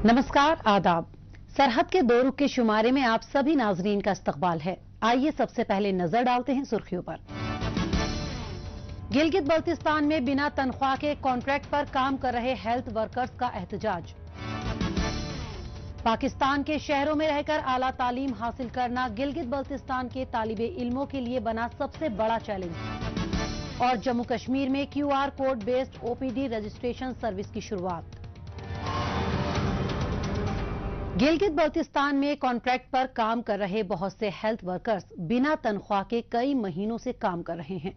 नमस्कार, आदाब। सरहद के 2 रुख के शुमारे में आप सभी नाजरीन का इस्तकबाल है। आइए सबसे पहले नजर डालते हैं सुर्खियों पर। गिलगित बल्तिस्तान में बिना तनख्वाह के कॉन्ट्रैक्ट पर काम कर रहे हेल्थ वर्कर्स का एहतजाज। पाकिस्तान के शहरों में रहकर आला तालीम हासिल करना गिलगित बल्तिस्तान के तालिबे इल्मों के लिए बना सबसे बड़ा चैलेंज। और जम्मू कश्मीर में QR code based OPD registration service की शुरुआत। गिलगित बल्तिस्तान में कॉन्ट्रैक्ट पर काम कर रहे बहुत से हेल्थ वर्कर्स बिना तनख्वाह के कई महीनों से काम कर रहे हैं।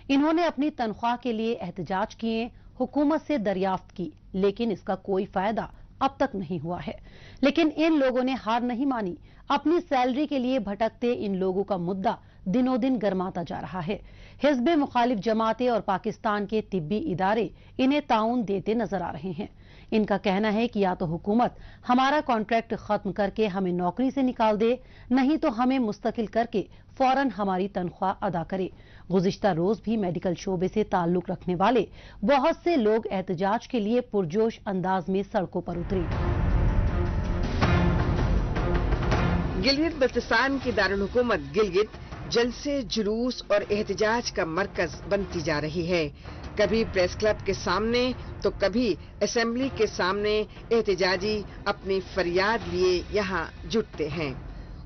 इन्होंने अपनी तनख्वाह के लिए एहतजाज किए, हुकूमत से दरियाफ्त की, लेकिन इसका कोई फायदा अब तक नहीं हुआ है। लेकिन इन लोगों ने हार नहीं मानी। अपनी सैलरी के लिए भटकते इन लोगों का मुद्दा दिनों दिन गर्माता जा रहा है। हिज़्ब मुखालिफ जमातें और पाकिस्तान के तिब्बी इदारे इन्हें ताउन देते नजर आ रहे हैं। इनका कहना है कि या तो हुकूमत हमारा कॉन्ट्रैक्ट खत्म करके हमें नौकरी से निकाल दे, नहीं तो हमें मुस्तकिल करके फौरन हमारी तनख्वाह अदा करे। गुज़िश्ता रोज भी मेडिकल शोबे से ताल्लुक रखने वाले बहुत से लोग एहतजाज के लिए पुरजोश अंदाज में सड़कों पर उतरे। गिलगित बल्तिस्तान की दारुल हुकूमत गिलगित जलसे, जुलूस और एहतजाज का मरकज बनती जा रही है। कभी प्रेस क्लब के सामने तो कभी असेंबली के सामने एहतजाजी अपनी फरियाद लिए यहाँ जुटते हैं।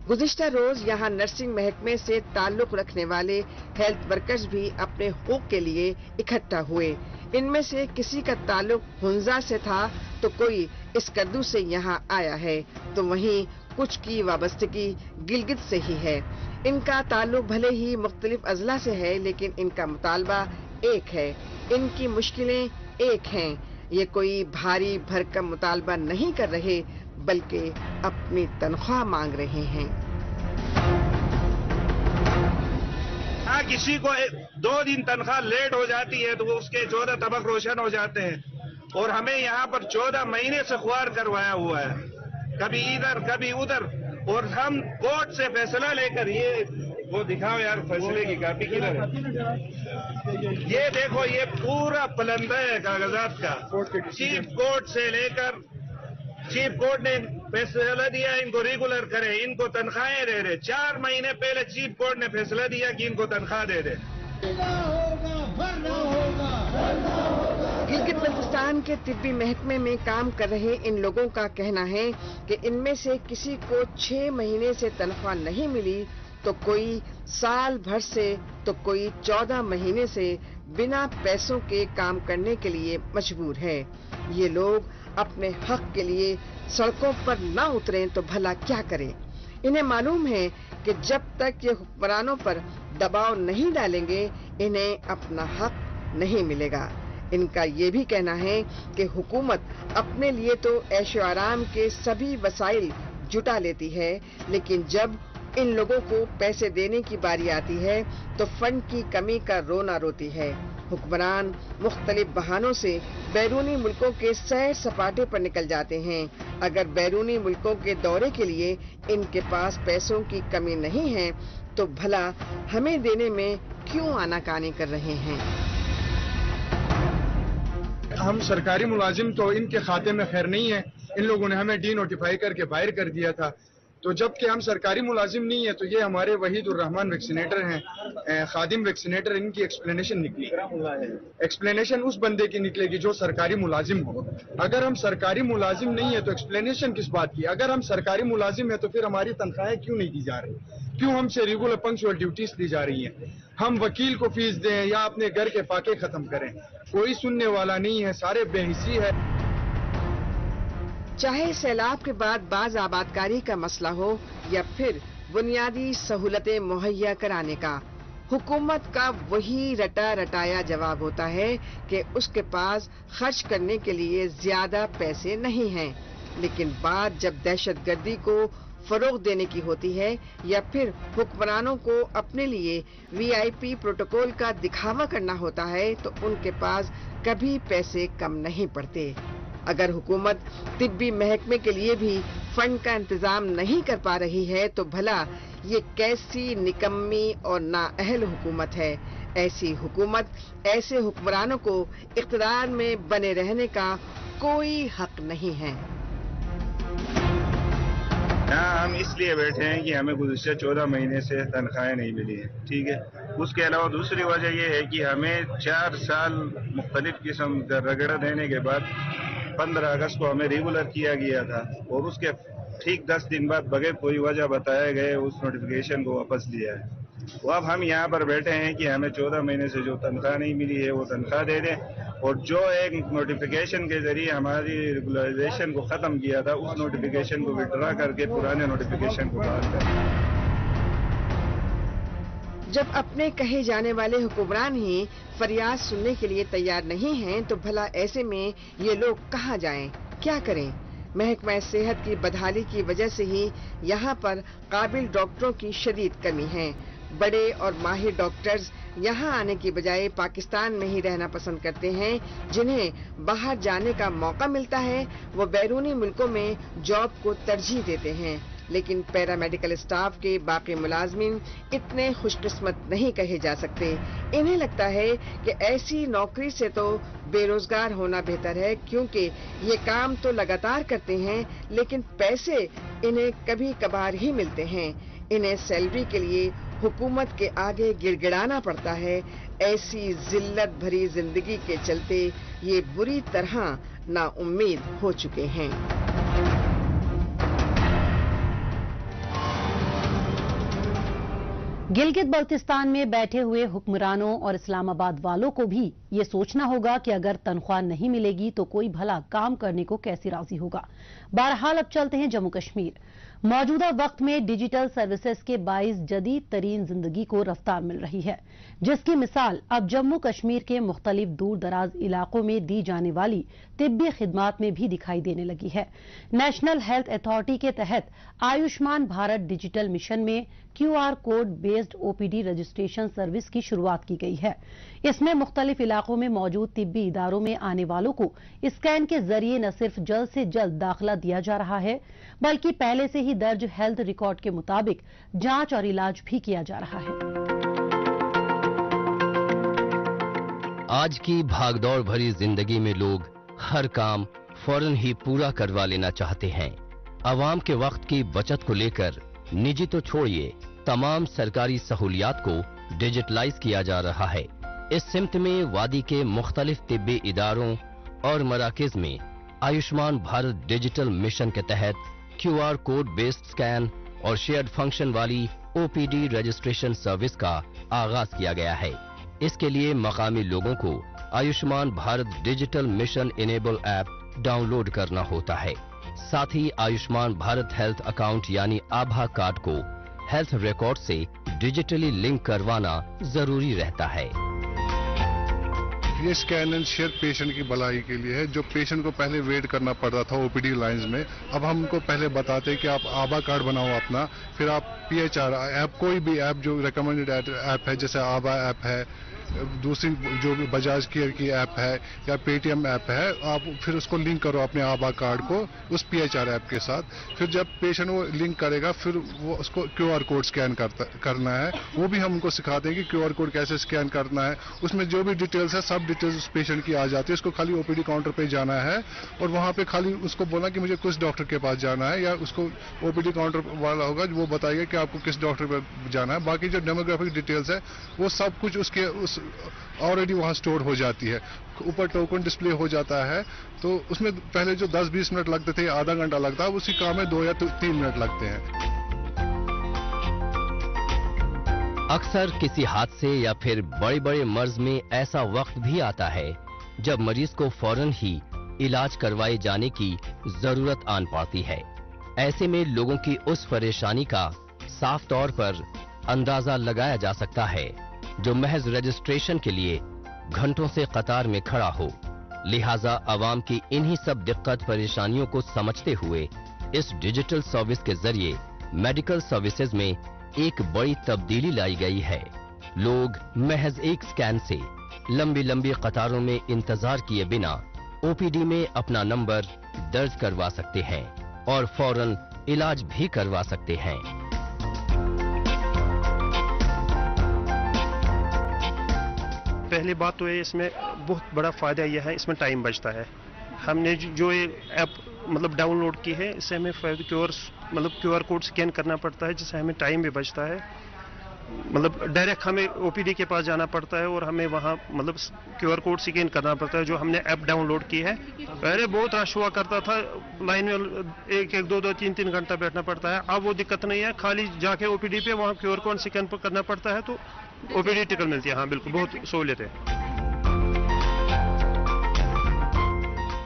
गुज़िश्ता रोज यहाँ नर्सिंग महकमे से ताल्लुक रखने वाले हेल्थ वर्कर्स भी अपने हुकूक के लिए इकट्ठा हुए। इनमें से किसी का ताल्लुक हुंजा से था तो कोई इस्कर्दू से यहाँ आया है, तो वहीं कुछ की वाबस्तगी गिलगित से ही है। इनका ताल्लुक भले ही मुख्तलिफ अजला से है, लेकिन इनका मुतालबा एक है, इनकी मुश्किलें एक हैं। ये कोई भारी भरकम मुतालबा नहीं कर रहे, बल्कि अपनी तनख्वाह मांग रहे हैं। किसी को 2 दिन तनख्वाह लेट हो जाती है तो उसके 14 तबक रोशन हो जाते हैं, और हमें यहाँ पर 14 महीने से ख्वार करवाया हुआ है, कभी इधर कभी उधर। और हम कोर्ट से फैसला लेकर, ये वो दिखाओ यार फैसले की कॉपी किधर है? ये देखो, ये पूरा पलंदा है कागजात का। चीफ कोर्ट से लेकर चीफ कोर्ट ने फैसला दिया इनको रेगुलर करे, इनको तनख्वाहें दे दे। 4 महीने पहले चीफ कोर्ट ने फैसला दिया कि इनको तनख्वाह दे दे। गिलगित बल्तिस्तान के तिब्बी महकमे में काम कर रहे इन लोगों का कहना है कि इनमें से किसी को 6 महीने से तनख्वाह नहीं मिली, तो कोई साल भर से, तो कोई 14 महीने से बिना पैसों के काम करने के लिए मजबूर है। ये लोग अपने हक के लिए सड़कों पर ना उतरें तो भला क्या करें। इन्हें मालूम है कि जब तक ये हुक्मरानों पर दबाव नहीं डालेंगे, इन्हें अपना हक नहीं मिलेगा। इनका ये भी कहना है कि हुकूमत अपने लिए तो ऐशो आराम के सभी वसाइल जुटा लेती है, लेकिन जब इन लोगों को पैसे देने की बारी आती है तो फंड की कमी का रोना रोती है। हुक्मरान मुख्तलिफ बहानों से बैरूनी मुल्कों के सैर सपाटे पर निकल जाते हैं। अगर बैरूनी मुल्कों के दौरे के लिए इनके पास पैसों की कमी नहीं है, तो भला हमें देने में क्यों आनाकानी कर रहे हैं? हम सरकारी मुलाजिम तो इनके खाते में खैर नहीं है। इन लोगों ने हमें डी-नोटिफाई करके बाहर कर दिया था, तो जबकि हम सरकारी मुलाजिम नहीं है, तो ये हमारे वहीदुर रहमान वैक्सीनेटर हैं, खादिम वैक्सीनेटर। इनकी एक्सप्लेनेशन निकली, एक्सप्लेनेशन उस बंदे की निकलेगी जो सरकारी मुलाजिम हो। अगर हम सरकारी मुलाजिम नहीं है तो एक्सप्लेनेशन किस बात की? अगर हम सरकारी मुलाजिम है तो फिर हमारी तनख्वाहें क्यों नहीं दी जा रही? क्यों हमसे रेगुलर पंक्चुअल ड्यूटीज दी जा रही हैं? हम वकील को फीस दें या अपने घर के फाके खत्म करें, कोई सुनने वाला नहीं है, सारे बेहिसी है। चाहे सैलाब के बाद बाज आबादकारी का मसला हो या फिर बुनियादी सहूलतें मुहैया कराने का, हुकूमत का वही रटा रटाया जवाब होता है कि उसके पास खर्च करने के लिए ज्यादा पैसे नहीं हैं। लेकिन बात जब दहशतगर्दी को फरोग देने की होती है या फिर हुक्मरानों को अपने लिए VIP प्रोटोकॉल का दिखावा करना होता है, तो उनके पास कभी पैसे कम नहीं पड़ते। अगर हुकूमत तिब्बी महकमे के लिए भी फंड का इंतजाम नहीं कर पा रही है, तो भला ये कैसी निकम्मी और नाअहल हुकूमत है। ऐसी हुकूमत ऐसे हुक्मरानों को इख्तिदार में बने रहने का कोई हक नहीं है। یہاں ہم اس لیے بیٹھے ہیں کہ ہمیں گزشتہ 14 مہینے سے تنخواہیں نہیں ملی ہیں، ٹھیک ہے. اس کے علاوہ دوسری وجہ یہ ہے کہ ہمیں 4 سال مختلف قسم کا رگڑا دینے کے بعد 15 اگست کو ہمیں ریگولر کیا گیا تھا، اور اس کے ٹھیک 10 دن بعد بغیر کوئی وجہ بتائے گئے اس نوٹیفیکیشن کو واپس لیا ہے. وہ اب ہم یہاں پر بیٹھے ہیں کہ ہمیں 14 مہینے سے جو تنخواہ نہیں ملی ہے وہ تنخواہ دے دیں، اور جو ایک نوٹیفیکیشن کے ذریعے ہماری ریگولرائزیشن کو ختم کیا تھا اس نوٹیفیکیشن کو وڈرا کر کے پرانے نوٹیفیکیشن کو بحال کریں. جب اپنے کہے جانے والے حکمران ہی فریاد سننے کے لیے تیار نہیں ہیں تو بھلا ایسے میں یہ لوگ کہاں جائیں، کیا کریں؟ محکمہ صحت کی بدحالی کی وجہ سے ہی یہاں پر قابل ڈاکٹروں کی شدید کمی ہے. بڑے اور ماہر ڈاکٹرز یہاں آنے کی بجائے پاکستان میں ہی رہنا پسند کرتے ہیں. جنہیں باہر جانے کا موقع ملتا ہے وہ بیرونی ملکوں میں جاب کو ترجیح دیتے ہیں. لیکن پیرا میڈیکل اسٹاف کے باقی ملازمین اتنے خوش قسمت نہیں کہے جا سکتے. انہیں لگتا ہے کہ ایسی نوکری سے تو بے روزگار ہونا بہتر ہے، کیونکہ یہ کام تو لگاتار کرتے ہیں لیکن پیسے انہیں کبھی کبھار ہی ملتے ہیں. انہیں سیلری کے لیے حکومت کے آگے گڑ گڑانا پڑتا ہے. ایسی ذلت بھری زندگی کے چلتے یہ بری طرح نا امید ہو چکے ہیں. گلگت بلتستان میں بیٹھے ہوئے حکمرانوں اور اسلام آباد والوں کو بھی یہ سوچنا ہوگا کہ اگر تنخواہ نہیں ملے گی تو کوئی بھلا کام کرنے کو کیسے راضی ہوگا. بہرحال اب چلتے ہیں جموں کشمیر. موجودہ وقت میں ڈیجیٹل سروسز کے باعث جدید ترین زندگی کو رفتار مل رہی ہے، جس کی مثال اب جموں کشمیر کے مختلف دور دراز علاقوں میں دی جانے والی طبی خدمات میں بھی دکھائی دینے لگی ہے. نیشنل ہیلتھ اتھارٹی کے تحت آیوشمان بھارت ڈیجیٹل مشن میں QR code based OPD registration service کی شروعات کی گئی ہے. اس میں مختلف علاقوں میں موجود طبی اداروں میں آنے والوں کو اسکین کے ذریعے نہ صرف جلد سے جلد داخلہ دیا جا رہا ہے بلکہ پہلے سے ہی درج ہیلتھ ریکارڈ کے مطابق جانچ اور علاج بھی کیا جا رہا ہے. آج کی بھاگ دوڑ بھری زندگی میں لوگ ہر کام فوراً ہی پورا کروا لینا چاہتے ہیں. عوام کے وقت کی بچت کو لے کر نجی تو چھوڑیے تمام سرکاری سہولیات کو ڈیجیٹلائز کیا جا رہا ہے. اس سمت میں وادی کے مختلف طبی اداروں اور مراکز میں آیوشمان بھارت ڈیجیٹل مشن کے تحت QR کوڈ بیسڈ سکین اور شیئرڈ فنکشن والی OPD رجسٹریشن سروس کا آغاز کیا گیا ہے. اس کے لیے مقامی لوگوں کو Ayushman Bharat digital mission enable app download کرنا ہوتا ہے. ساتھ ہی آیوشمان بھارت ہیلتھ اکاؤنٹ یعنی آبھا کارڈ کو ہیلتھ ریکارڈ سے ڈیجیٹلی لنک کروانا ضروری رہتا ہے. یہ اسکین اینڈ شیئر پیشنٹ کی بھلائی کے لیے ہے. جو پیشنٹ کو پہلے ویٹ کرنا پڑتا تھا OPD لائنز میں، اب ہم کو پہلے بتاتے ہیں کہ آپ آبھا کارڈ بناؤ اپنا، پھر آپ PHR ایپ کوئی بھی ایپ جو ریکمینڈڈ ایپ ہے جیسے آبھا ایپ ہے، دوسری جو بجاج کیئر کی ایپ ہے یا PayTM ایپ ہے، آپ پھر اس کو لنک کرو اپنے آبھا کارڈ کو اس PHR ایپ کے ساتھ. پھر جب پیشنٹ وہ لنک کرے گا پھر وہ اس کو QR کوڈ اسکین کرنا ہے. وہ بھی ہم ان کو سکھاتے ہیں کہ QR کوڈ کیسے اسکین کرنا ہے. اس میں جو بھی ڈیٹیلز ہے سب ڈیٹیلز اس پیشنٹ کی آ جاتی ہے. اس کو خالی OPD کاؤنٹر پہ جانا ہے اور وہاں پہ خالی اس کو بولنا کہ مجھے کس ڈاکٹر کے پاس جانا ہے، یا اس کو OPD کاؤنٹر والا ہوگا وہ بتائے گا کہ آپ کو کس ڈاکٹر پہ جانا ہے. باقی جو ڈیموگرافک ڈیٹیلز ہے وہ سب کچھ اس کے آلریڈی وہاں سٹور ہو جاتی ہے. اوپر ٹوکن ڈسپلے ہو جاتا ہے. تو اس میں پہلے جو 10-20 منٹ لگتے تھے، آدھا گھنٹہ لگتا ہے، اسی کام میں 2 یا 3 منٹ لگتے ہیں. اکثر کسی حادثے یا پھر بڑے بڑے مرض میں ایسا وقت بھی آتا ہے جب مریض کو فوراً ہی علاج کروائے جانے کی ضرورت آن پڑتی ہے. ایسے میں لوگوں کی اس پریشانی کا صاف طور پر اندازہ لگایا جا سکتا ہے جو محض رجسٹریشن کے لیے گھنٹوں سے قطار میں کھڑا ہو. لہٰذا عوام کی انہی سب دقت پریشانیوں کو سمجھتے ہوئے اس ڈیجیٹل سروس کے ذریعے میڈیکل سروسز میں ایک بڑی تبدیلی لائی گئی ہے. لوگ محض ایک سکین سے لمبی لمبی قطاروں میں انتظار کیے بنا OPD میں اپنا نمبر درج کروا سکتے ہیں اور فوراً علاج بھی کروا سکتے ہیں. پہلی بات تو ہے اس میں بہت بڑا فائدہ یہ ہے، اس میں ٹائم بچتا ہے. ہم نے جو ایپ ڈاؤن لوڈ کی ہے، اس سے ہمیں मतलब QR कोड स्कैन करना पड़ता है, जिससे हमें टाइम भी बचता है। मतलब डायरेक्ट हमें OPD के पास जाना पड़ता है और हमें वहाँ मतलब QR कोड स्कैन करना पड़ता है, जो हमने ऐप डाउनलोड की है। पहले बहुत रश हुआ करता था, लाइन में 1-1, 2-2, 3-3 घंटा बैठना पड़ता है। अब वो दिक्कत नहीं है, खाली जाके OPD पे वहाँ QR कोड स्कैन करना पड़ता है तो OPD टिकट मिलती है। हाँ बिल्कुल, बहुत सहूलियत है।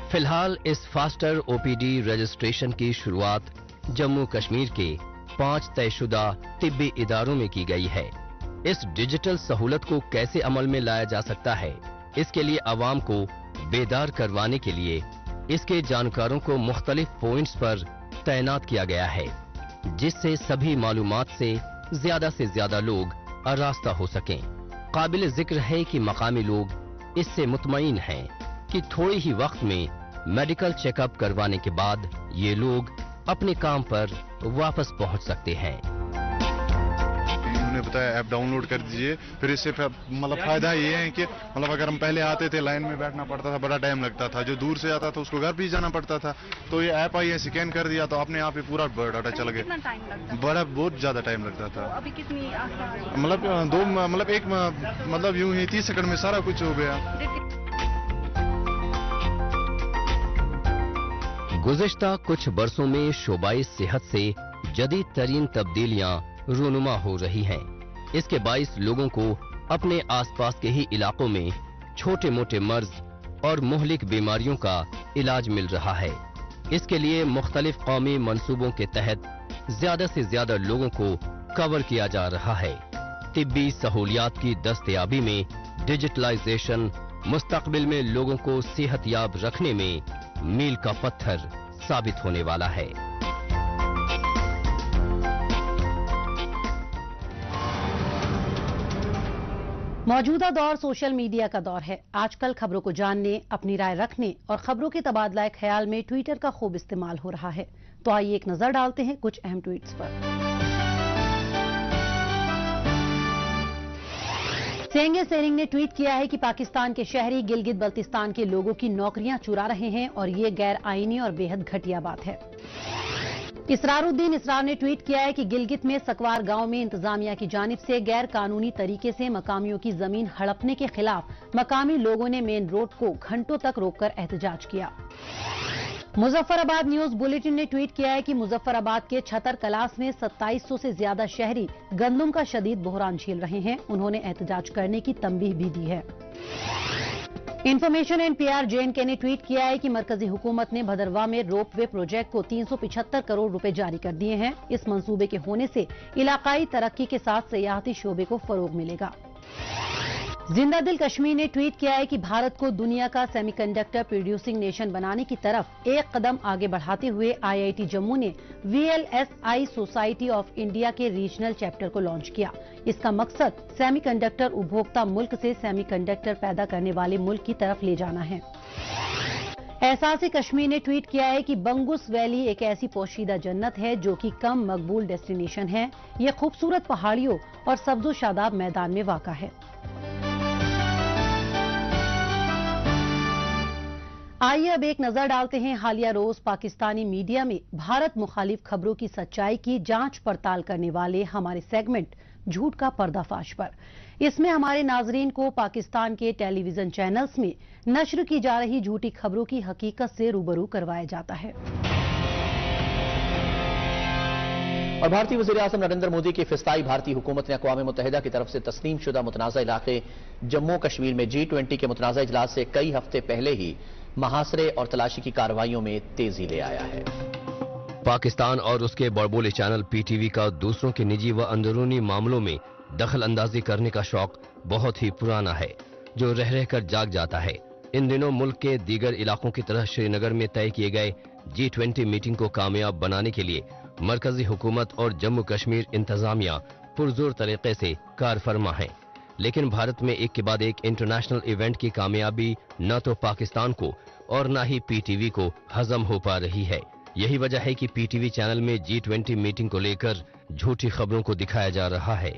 फिलहाल इस फास्टर OPD रजिस्ट्रेशन की शुरुआत जम्मू कश्मीर के 5 तयशुदा तिब्बी इदारों में की गई है। इस डिजिटल सहूलत को कैसे अमल में लाया जा सकता है, इसके लिए अवाम को बेदार करवाने के लिए इसके जानकारों को मुख्तलिफ पॉइंट्स पर तैनात किया गया है, जिससे सभी मालूमात से ज्यादा लोग आरास्ता हो सकें। काबिल जिक्र है कि मकामी लोग इससे मुतमईन हैं कि थोड़े ही वक्त में मेडिकल चेकअप करवाने के बाद ये लोग अपने काम पर वापस पहुंच सकते हैं। उन्होंने बताया ऐप डाउनलोड कर दीजिए, फिर इससे मतलब फायदा ये है कि मतलब अगर हम पहले आते थे लाइन में बैठना पड़ता था, बड़ा टाइम लगता था, जो दूर से आता था उसको घर भी जाना पड़ता था। तो ये ऐप आई है, स्कैन कर दिया तो अपने आप ही पूरा डाटा चल गया। कितना टाइम लगता था? बहुत ज्यादा टाइम लगता था। तो अभी कितनी आसान? मतलब एक मतलब यूं ही 30 सेकंड में सारा कुछ हो गया। गुज़िश्ता कुछ बरसों में शोबाए सेहत से जदीद तरीन तब्दीलियां रूनुमा हो रही हैं। इसके बाइस लोगों को अपने आसपास के ही इलाकों में छोटे मोटे मर्ज और मुहलिक बीमारियों का इलाज मिल रहा है। इसके लिए मुख्तलिफ कौमी मंसूबों के तहत ज्यादा से ज्यादा लोगों को कवर किया जा रहा है। तिब्बी सहूलियात की दस्तयाबी में डिजिटलाइजेशन मुस्तकबिल में लोगों को सेहतयाब रखने में मील का पत्थर साबित होने वाला है। मौजूदा दौर सोशल मीडिया का दौर है। आजकल खबरों को जानने, अपनी राय रखने और खबरों के तबादला ख्याल में ट्विटर का खूब इस्तेमाल हो रहा है। तो आइए एक नजर डालते हैं कुछ अहम ट्वीट्स पर। सेंगे सेरिंग ने ट्वीट किया है कि पाकिस्तान के शहरी गिलगित बल्तिस्तान के लोगों की नौकरियां चुरा रहे हैं और ये गैर आईनी और बेहद घटिया बात है। इसरारुद्दीन इसरार ने ट्वीट किया है कि गिलगित में सकवार गांव में इंतजामिया की जानिब से गैर कानूनी तरीके से मकामियों की जमीन हड़पने के खिलाफ मकामी लोगों ने मेन रोड को घंटों तक रोककर एहतजाज किया। मुजफ्फराबाद न्यूज बुलेटिन ने ट्वीट किया है कि मुजफ्फराबाद के छतर कलास में 2700 से ज्यादा शहरी गंदम का शदीद बहरान झेल रहे हैं। उन्होंने एहतजाज करने की तंबीह भी दी है। इंफॉर्मेशन एंड PR JNK ने ट्वीट किया है कि मरकजी हुकूमत ने भदरवा में रोपवे प्रोजेक्ट को 375 करोड़ रुपए जारी कर दिए हैं। इस मंसूबे के होने से इलाकाई तरक्की के साथ सियाहती शोबे को फरोग मिलेगा। जिंदा दिल कश्मीर ने ट्वीट किया है कि भारत को दुनिया का सेमीकंडक्टर प्रोड्यूसिंग नेशन बनाने की तरफ एक कदम आगे बढ़ाते हुए IIT जम्मू ने VLSI सोसाइटी ऑफ इंडिया के रीजनल चैप्टर को लॉन्च किया। इसका मकसद सेमीकंडक्टर उपभोक्ता मुल्क से सेमीकंडक्टर पैदा करने वाले मुल्क की तरफ ले जाना है। एहसास कश्मीर ने ट्वीट किया है कि बंगुस वैली एक ऐसी पोशीदा जन्नत है जो कि कम मकबूल डेस्टिनेशन है। ये खूबसूरत पहाड़ियों और सब्जो शादाब मैदान में वाक़ा है। आइए अब एक नजर डालते हैं हालिया रोज पाकिस्तानी मीडिया में भारत मुखालिफ खबरों की सच्चाई की जांच पड़ताल करने वाले हमारे सेगमेंट झूठ का पर्दाफाश पर। इसमें हमारे नाजरीन को पाकिस्तान के टेलीविजन चैनल्स में नश्र की जा रही झूठी खबरों की हकीकत से रूबरू करवाया जाता है। और भारतीय वज़ीर-ए-आज़म नरेंद्र मोदी की फिस्ताई भारतीय हुकूमत ने अक़वाम मुत्तहिदा की तरफ से तस्लीम शुदा मुतनाज़ा इलाके जम्मू कश्मीर में G20 के मुतनाज़ा इजलास से कई हफ्ते पहले ही महासरे और तलाशी की कार्रवाइयों में तेजी ले आया है। पाकिस्तान और उसके बड़बोले चैनल PTV का दूसरों के निजी व अंदरूनी मामलों में दखल अंदाजी करने का शौक बहुत ही पुराना है, जो रह रहकर जाग जाता है। इन दिनों मुल्क के दीगर इलाकों की तरह श्रीनगर में तय किए गए G20 मीटिंग को कामयाब बनाने के लिए मरकजी हुकूमत और जम्मू कश्मीर इंतजामिया पुरजोर तरीके से कारफरमा है। लेकिन भारत में एक के बाद एक इंटरनेशनल इवेंट की कामयाबी न तो पाकिस्तान को और न ही PTV को हजम हो पा रही है। यही वजह है कि PTV चैनल में G20 मीटिंग को लेकर झूठी खबरों को दिखाया जा रहा है।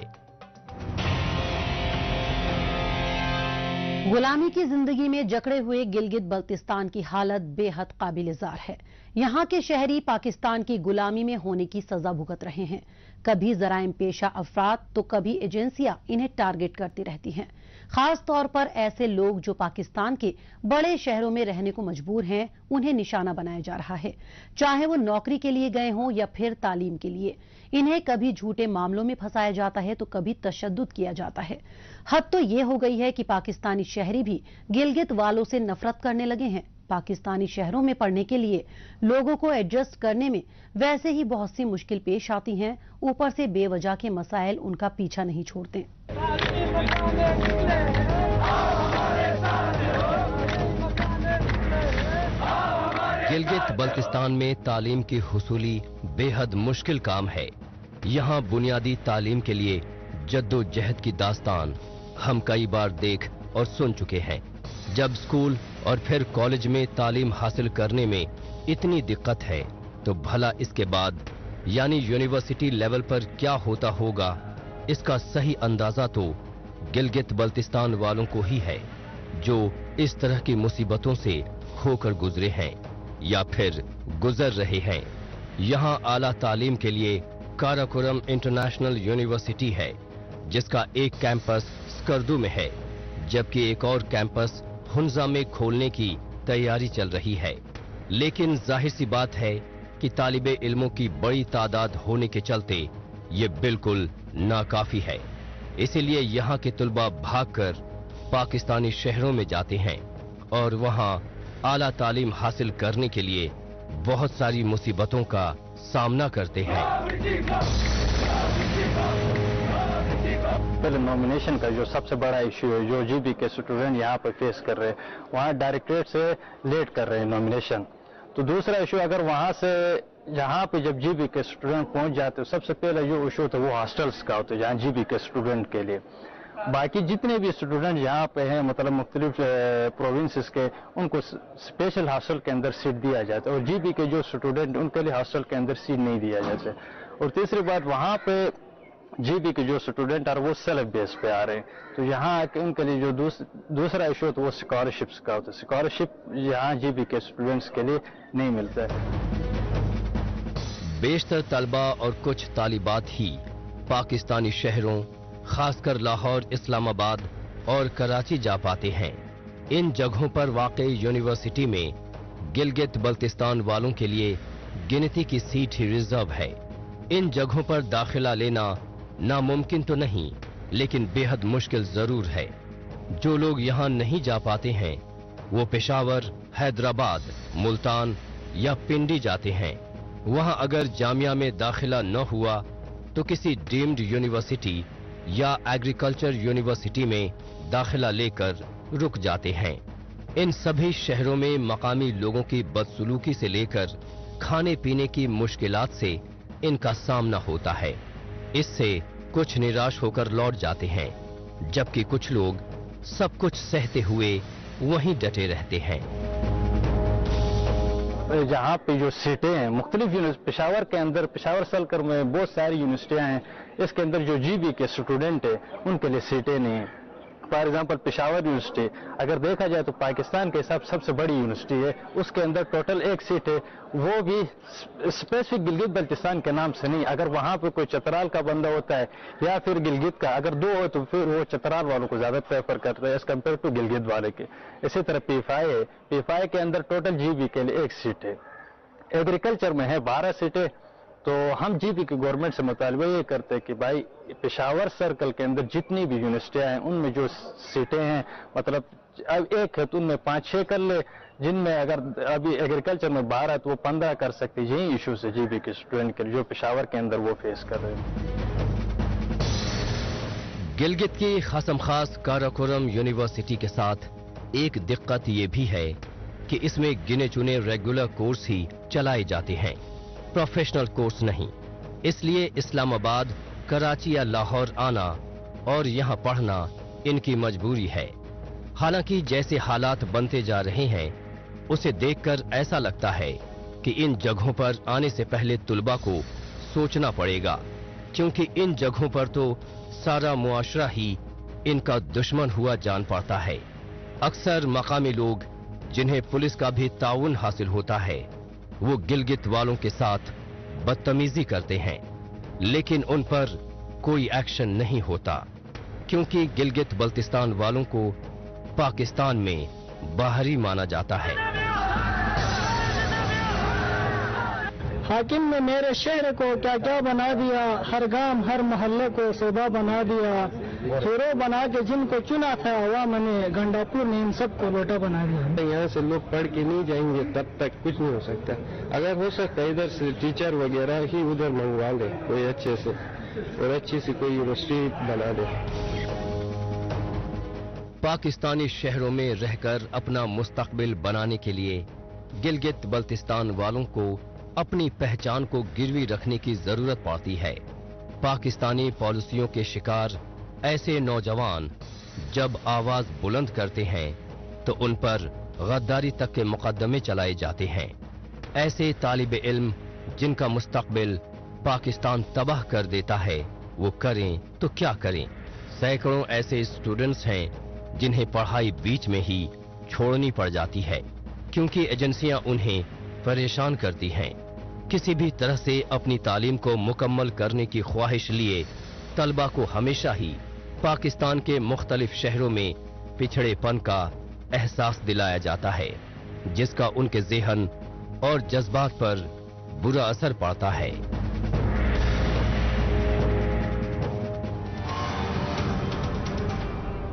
गुलामी की जिंदगी में जकड़े हुए गिलगित बल्तिस्तान की हालत बेहद काबिल-ए-ज़ार है। यहाँ के शहरी पाकिस्तान की गुलामी में होने की सजा भुगत रहे हैं। कभी जराइम पेशा अफराद तो कभी एजेंसियां इन्हें टारगेट करती रहती हैं। खास तौर पर ऐसे लोग जो पाकिस्तान के बड़े शहरों में रहने को मजबूर हैं, उन्हें निशाना बनाया जा रहा है, चाहे वो नौकरी के लिए गए हों या फिर तालीम के लिए। इन्हें कभी झूठे मामलों में फंसाया जाता है तो कभी तशद्दुद किया जाता है। हद तो ये हो गई है कि पाकिस्तानी शहरी भी गिलगित वालों से नफरत करने लगे हैं। पाकिस्तानी शहरों में पढ़ने के लिए लोगों को एडजस्ट करने में वैसे ही बहुत सी मुश्किल पेश आती हैं, ऊपर से बेवजह के मसाइल उनका पीछा नहीं छोड़ते। गिलगित बल्तिस्तान में तालीम की हुसूली बेहद मुश्किल काम है। यहाँ बुनियादी तालीम के लिए जद्दोजहद की दास्तान हम कई बार देख और सुन चुके हैं। जब स्कूल और फिर कॉलेज में तालीम हासिल करने में इतनी दिक्कत है तो भला इसके बाद यानी यूनिवर्सिटी लेवल पर क्या होता होगा, इसका सही अंदाजा तो गिलगित बल्तिस्तान वालों को ही है, जो इस तरह की मुसीबतों से होकर गुजरे हैं या फिर गुजर रहे हैं। यहाँ आला तालीम के लिए काराकोरम इंटरनेशनल यूनिवर्सिटी है, जिसका एक कैंपस स्कर्दू में है, जबकि एक और कैंपस हुंजा में खोलने की तैयारी चल रही है। लेकिन जाहिर सी बात है कि तालिबे इल्मों की बड़ी तादाद होने के चलते ये बिल्कुल नाकाफी है। इसीलिए यहाँ के तुलबा भागकर पाकिस्तानी शहरों में जाते हैं और वहाँ आला तालीम हासिल करने के लिए बहुत सारी मुसीबतों का सामना करते हैं। पहले नॉमिनेशन का जो सबसे बड़ा इश्यू है, जो जीबी के स्टूडेंट यहाँ पर फेस कर रहे हैं, वहाँ डायरेक्टरेट से लेट कर रहे हैं नॉमिनेशन। तो दूसरा इशू, अगर वहाँ से यहाँ पे जब जीबी के स्टूडेंट पहुँच जाते हैं, सबसे पहले जो इशू होता है वो हॉस्टल्स का होता है, जहाँ जीबी के स्टूडेंट के लिए। बाकी जितने भी स्टूडेंट यहाँ पे हैं, मतलब मुख्तलिफ प्रोविंसेस के, उनको स्पेशल हॉस्टल के अंदर सीट दिया जाता है, और जीबी के जो स्टूडेंट उनके लिए हॉस्टल के अंदर सीट नहीं दिया जाता। और तीसरी बात, वहाँ पे जीबी के जो स्टूडेंट आ रहे हैं वो सेल्फ बेस पे आ रहे हैं, तो यहाँ आके उनके लिए जो दूसरा इशू होता है वो स्कॉलरशिप्स का होता है। स्कॉलरशिप यहाँ जीबी के स्टूडेंट्स के लिए नहीं मिलता है। बेशतर तलबा और कुछ तालिबात ही पाकिस्तानी शहरों, खासकर लाहौर, इस्लामाबाद और कराची जा पाते हैं। इन जगहों पर वाक़ई यूनिवर्सिटी में गिलगित बल्तिस्तान वालों के लिए गिनती की सीट ही रिजर्व है। इन जगहों पर दाखिला लेना नामुमकिन तो नहीं, लेकिन बेहद मुश्किल जरूर है। जो लोग यहाँ नहीं जा पाते हैं वो पेशावर, हैदराबाद, मुल्तान या पिंडी जाते हैं। वहाँ अगर जामिया में दाखिला न हुआ तो किसी डीम्ड यूनिवर्सिटी या एग्रीकल्चर यूनिवर्सिटी में दाखिला लेकर रुक जाते हैं। इन सभी शहरों में मकामी लोगों की बदसलूकी से लेकर खाने पीने की मुश्किलात से इनका सामना होता है। इससे कुछ निराश होकर लौट जाते हैं, जबकि कुछ लोग सब कुछ सहते हुए वहीं डटे रहते हैं। जहाँ पे जो सीटें हैं मुख्तलिफ पेशावर के अंदर, पेशावर सलकर में बहुत सारी यूनिवर्सिटियाँ हैं, इसके अंदर जो जीबी के स्टूडेंट है उनके लिए सीटें नहीं हैं। फॉर एग्जांपल पेशावर यूनिवर्सिटी अगर देखा जाए तो पाकिस्तान के हिसाब सबसे बड़ी यूनिवर्सिटी है, उसके अंदर टोटल एक सीट है, वो भी स्पेसिफिक गिलगित बल्तिस्तान के नाम से नहीं। अगर वहाँ पे कोई चतराल का बंदा होता है या फिर गिलगित का, अगर दो हो तो फिर वो चतराल वालों को ज्यादा प्रेफर करता है एज कम्पेयर टू गिलगित वाले के। इसी तरह पीफाई है, पीफाई के अंदर टोटल जीबी के लिए एक सीट है। एग्रीकल्चर में है 12 सीटें। तो हम जीबी की गवर्नमेंट से मुतालबा ये करते हैं कि भाई पेशावर सर्कल के अंदर जितनी भी यूनिवर्सिटियां हैं उनमें जो सीटें हैं, मतलब अब एक है तो उनमें 5-6 कर ले, जिनमें अगर अभी एग्रीकल्चर में 12 तो वो 15 कर सकते। यही इश्यूज है जीबी के स्टूडेंट के लिए जो पेशावर के अंदर वो फेस कर रहे हैं। गिलगित की खासम खास काराकोरम यूनिवर्सिटी के साथ एक दिक्कत ये भी है कि इसमें गिने चुने रेगुलर कोर्स ही चलाए जाते हैं, प्रोफेशनल कोर्स नहीं। इसलिए इस्लामाबाद, कराची या लाहौर आना और यहाँ पढ़ना इनकी मजबूरी है। हालांकि जैसे हालात बनते जा रहे हैं उसे देखकर ऐसा लगता है कि इन जगहों पर आने से पहले तुलबा को सोचना पड़ेगा, क्योंकि इन जगहों पर तो सारा मुआशरा ही इनका दुश्मन हुआ जान पड़ता है। अक्सर मकामी लोग जिन्हें पुलिस का भी ताउन हासिल होता है वो गिलगित वालों के साथ बदतमीजी करते हैं, लेकिन उन पर कोई एक्शन नहीं होता क्योंकि गिलगित बल्तिस्तान वालों को पाकिस्तान में बाहरी माना जाता है। हाकिम ने मेरे शहर को क्या क्या बना दिया, हर गांव हर मोहल्ले को सूबा बना दिया, हीरो बना के जिनको चुना था अवाम ने, गंडापुर ने इन सबको लोटा बना दिया। यहाँ से लोग पढ़ के नहीं जाएंगे तब तक कुछ नहीं हो सकता। अगर हो सकता है इधर से टीचर वगैरह ही उधर मंगवा ले कोई अच्छे से, और अच्छी सी कोई यूनिवर्सिटी बना दे। पाकिस्तानी शहरों में रहकर अपना मुस्तकबिल बनाने के लिए गिलगित बल्तिस्तान वालों को अपनी पहचान को गिरवी रखने की जरूरत पड़ती है। पाकिस्तानी पॉलिसियों के शिकार ऐसे नौजवान जब आवाज बुलंद करते हैं तो उन पर गद्दारी तक के मुकदमे चलाए जाते हैं। ऐसे तालिब इल्म जिनका मुस्तकबिल पाकिस्तान तबाह कर देता है वो करें तो क्या करें। सैकड़ों ऐसे स्टूडेंट्स हैं जिन्हें पढ़ाई बीच में ही छोड़नी पड़ जाती है क्योंकि एजेंसियां उन्हें परेशान करती हैं। किसी भी तरह से अपनी तालीम को मुकम्मल करने की ख्वाहिश लिए तलबा को हमेशा ही पाकिस्तान के मुख्तलिफ शहरों में पिछड़ेपन का एहसास दिलाया जाता है जिसका उनके ज़हन और जज्बात पर बुरा असर पड़ता है।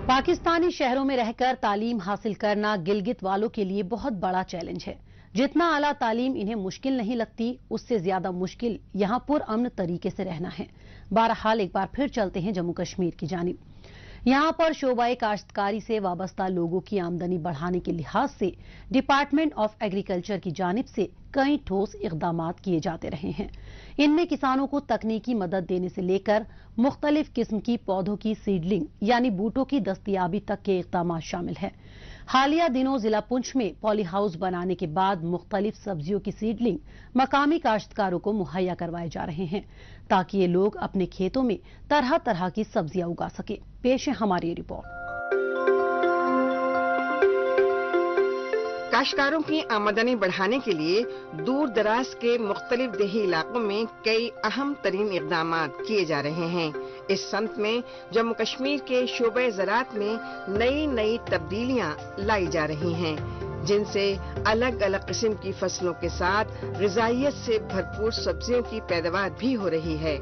पाकिस्तानी शहरों में रहकर तालीम हासिल करना गिलगित वालों के लिए बहुत बड़ा चैलेंज है। जितना आला तालीम इन्हें मुश्किल नहीं लगती उससे ज्यादा मुश्किल यहाँ पुरअमन तरीके से रहना है। बहरहाल एक बार फिर चलते हैं जम्मू कश्मीर की जानिब। यहाँ पर शोबाए काश्तकारी से वाबस्ता लोगों की आमदनी बढ़ाने के लिहाज से डिपार्टमेंट ऑफ एग्रीकल्चर की जानिब से कई ठोस इकदामात किए जाते रहे हैं। इनमें किसानों को तकनीकी मदद देने से लेकर मुख्तलिफ किस्म की पौधों की सीडलिंग यानी बूटों की दस्तयाबी तक के इकदामात शामिल हैं। हालिया दिनों जिला पुंछ में पॉली हाउस बनाने के बाद मुख्तलिफ सब्जियों की सीडलिंग मकामी काश्तकारों को मुहैया करवाए जा रहे हैं ताकि ये लोग अपने खेतों में तरह तरह की सब्जियां उगा सके। पेश है हमारी रिपोर्ट। काश्तकारों की आमदनी बढ़ाने के लिए दूर दराज के मुख्तलिफ देही इलाकों में कई अहम तरीन इक़दामात किए जा रहे हैं। इस सम्त में जम्मू कश्मीर के शोबे ज़राअत में नई नई तब्दीलियां लाई जा रही हैं जिनसे अलग अलग किस्म की फसलों के साथ ग़िज़ाइयत से भरपूर सब्जियों की पैदावार भी हो रही है।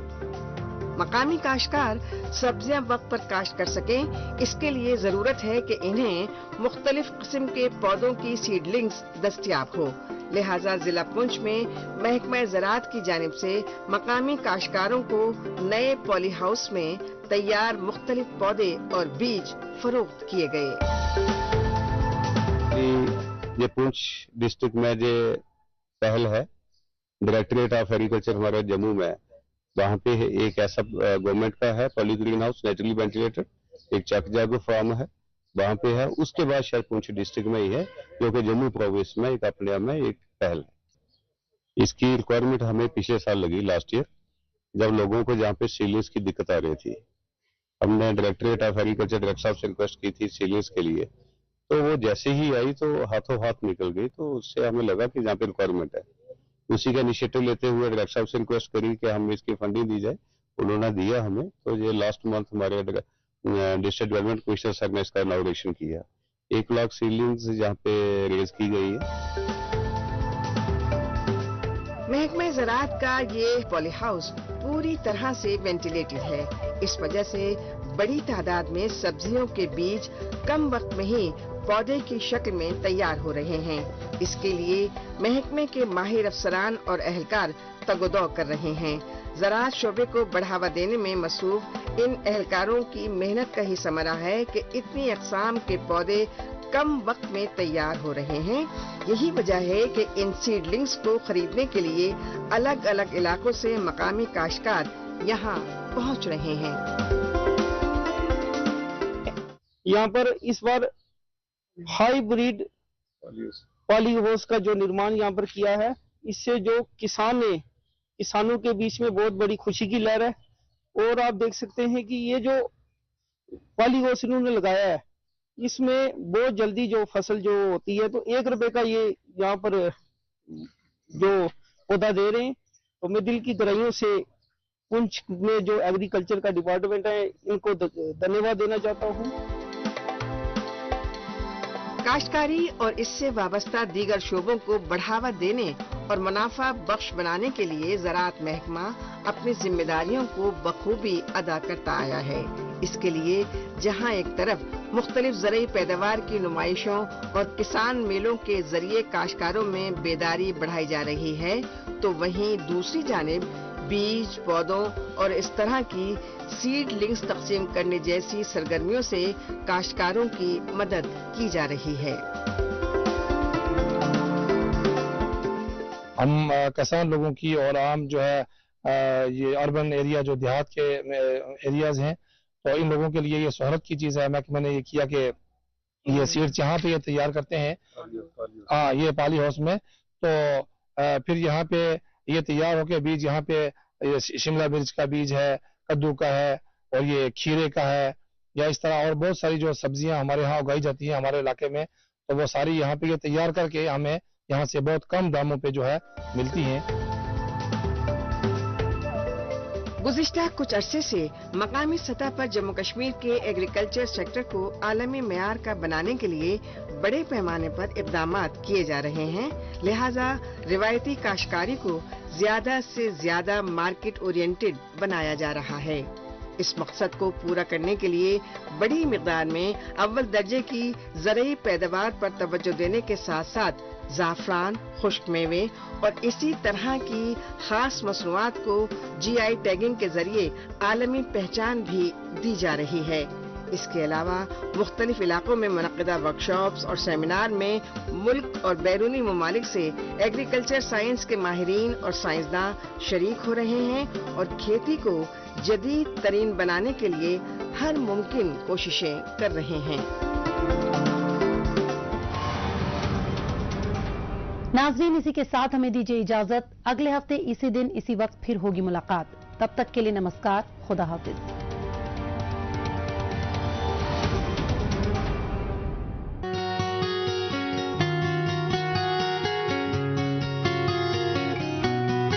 मकामी काश्तकार सब्जियां वक्त पर काश्त कर सकें इसके लिए जरूरत है कि इन्हें मुख्तलिफ किस्म के पौधों की सीडलिंग्स दस्तयाब हो। लिहाजा जिला पुंछ में महकमा ज़राअत की जानिब से मकामी काश्तकारों को नए पॉली हाउस में तैयार मुख्तलिफ पौधे और बीज फरोख्त किए गए। ये पुंछ डिस्ट्रिक्ट में जो पहल है डायरेक्टरेट ऑफ एग्रीकल्चर हमारे जम्मू में, वहाँ पे एक ऐसा गवर्नमेंट का है poly green house naturally ventilated, एक चक जागो फार्म है वहाँ पे है। उसके बाद शायद पुंछ डिस्ट्रिक्ट में ही है जो कि जम्मू प्रोविंस में एक अपने आप में एक पहल है। इसकी रिक्वायरमेंट हमें पिछले साल लगी लास्ट ईयर, जब लोगों को जहाँ पे सीलियस की दिक्कत आ रही थी। हमने डायरेक्टरेट ऑफ एग्रीकल्चर डायरेक्टर साहब से रिक्वेस्ट की थी सीलियस के लिए, तो वो जैसे ही आई तो हाथों हाथ निकल गई। तो उससे हमें लगा कि जहाँ पे रिक्वायरमेंट है उसी का इनिशिएटिव लेते हुए डायरेक्टर साहब से रिक्वेस्ट करी कि हमें इसकी फंडिंग दी जाए। उन्होंने दिया हमें, तो ये लास्ट मंथ हमारे डिस्ट्रिक्ट डेवलपमेंट कमिश्नर साहब ने इसका इनॉग्रेशन किया। 1 लाख सीलिंग्स यहाँ पे रेज की गई है। महकमा ज़राअत का ये पॉली हाउस पूरी तरह से वेंटिलेटेड है। इस वजह से बड़ी तादाद में सब्जियों के बीज कम वक्त में ही पौधे की शक्ल में तैयार हो रहे हैं। इसके लिए महकमे के माहिर अफसरान और एहलकार तगोदौ कर रहे हैं। ज़राअत शोबे को बढ़ावा देने में मसरूफ इन एहलकारों की मेहनत का ही समरा है कि इतनी अक़साम के पौधे कम वक्त में तैयार हो रहे हैं। यही वजह है कि इन सीडलिंग्स को खरीदने के लिए अलग अलग इलाकों से मकामी काश्तकार यहाँ पहुँच रहे हैं। यहाँ पर इस बार हाईब्रिड पॉली हाउस का जो निर्माण यहाँ पर किया है, इससे जो किसानों के बीच में बहुत बड़ी खुशी की लहर है। और आप देख सकते हैं कि ये जो पॉली हाउस इन्होंने लगाया है इसमें बहुत जल्दी जो फसल जो होती है, तो 1 रुपए का ये यहाँ पर जो पौधा दे रहे हैं। तो मैं दिल की गहराइयों से पुंछ में जो एग्रीकल्चर का डिपार्टमेंट है, इनको धन्यवाद देना चाहता हूँ। काश्तकारी और इससे वाबस्ता दीगर शोबों को बढ़ावा देने और मुनाफा बख्श बनाने के लिए ज़राअत महकमा अपनी जिम्मेदारियों को बखूबी अदा करता आया है। इसके लिए जहां एक तरफ मुख्तलिफ ज़रई पैदावार की नुमाइशों और किसान मेलों के जरिए काश्तकारों में बेदारी बढ़ाई जा रही है, तो वहीं दूसरी जानिब बीज, पौधों और इस तरह की सीड लिंक्स तकसीम करने जैसी सरगर्मियों से काश्तकारों की मदद की जा रही है। हम किसान लोगों की और आम जो है ये अर्बन एरिया जो देहात के एरियाज हैं, तो इन लोगों के लिए ये सहूलत की चीज़ है। मैंने ये किया कि ये सीड्स यहाँ पे ये तैयार करते हैं, हाँ, ये पाली हाउस में। तो फिर यहाँ पे ये तैयार होके बीज यहाँ पे ये शिमला मिर्च का बीज है, कद्दू का है और ये खीरे का है, या इस तरह और बहुत सारी जो सब्जियां हमारे यहाँ उगाई जाती हैं हमारे इलाके में, तो वो सारी यहाँ पे ये तैयार करके हमें यहाँ से बहुत कम दामों पे जो है मिलती हैं। गुज़िश्ता कुछ अरसे से मकामी सतह पर जम्मू कश्मीर के एग्रीकल्चर सेक्टर को आलमी मेयार का बनाने के लिए बड़े पैमाने पर इक़दामात किए जा रहे हैं। लिहाजा रिवायती काश्तकारी को ज्यादा से ज्यादा मार्केट ओरिएंटेड बनाया जा रहा है। इस मकसद को पूरा करने के लिए बड़ी मिक़दार में अव्वल दर्जे की ज़रई पैदावार पर तवज्जो देने के साथ साथ ज़ाफ़रान, खुश्क मेवे और इसी तरह की खास मसनूआत को GI टैगिंग के जरिए आलमी पहचान भी दी जा रही है। इसके अलावा मुख्तलिफ इलाकों में मुनक़्क़िदा वर्कशॉप्स और सेमिनार में मुल्क और बैरूनी ममालिक से एग्रीकल्चर साइंस के माहिरीन और साइंसदान शरीक हो रहे हैं और खेती को जदीद तरीन बनाने के लिए हर मुमकिन कोशिशें कर रहे हैं। नाज़रीन, इसी के साथ हमें दीजिए इजाजत। अगले हफ्ते इसी दिन इसी वक्त फिर होगी मुलाकात। तब तक के लिए नमस्कार, खुदा हाफिज।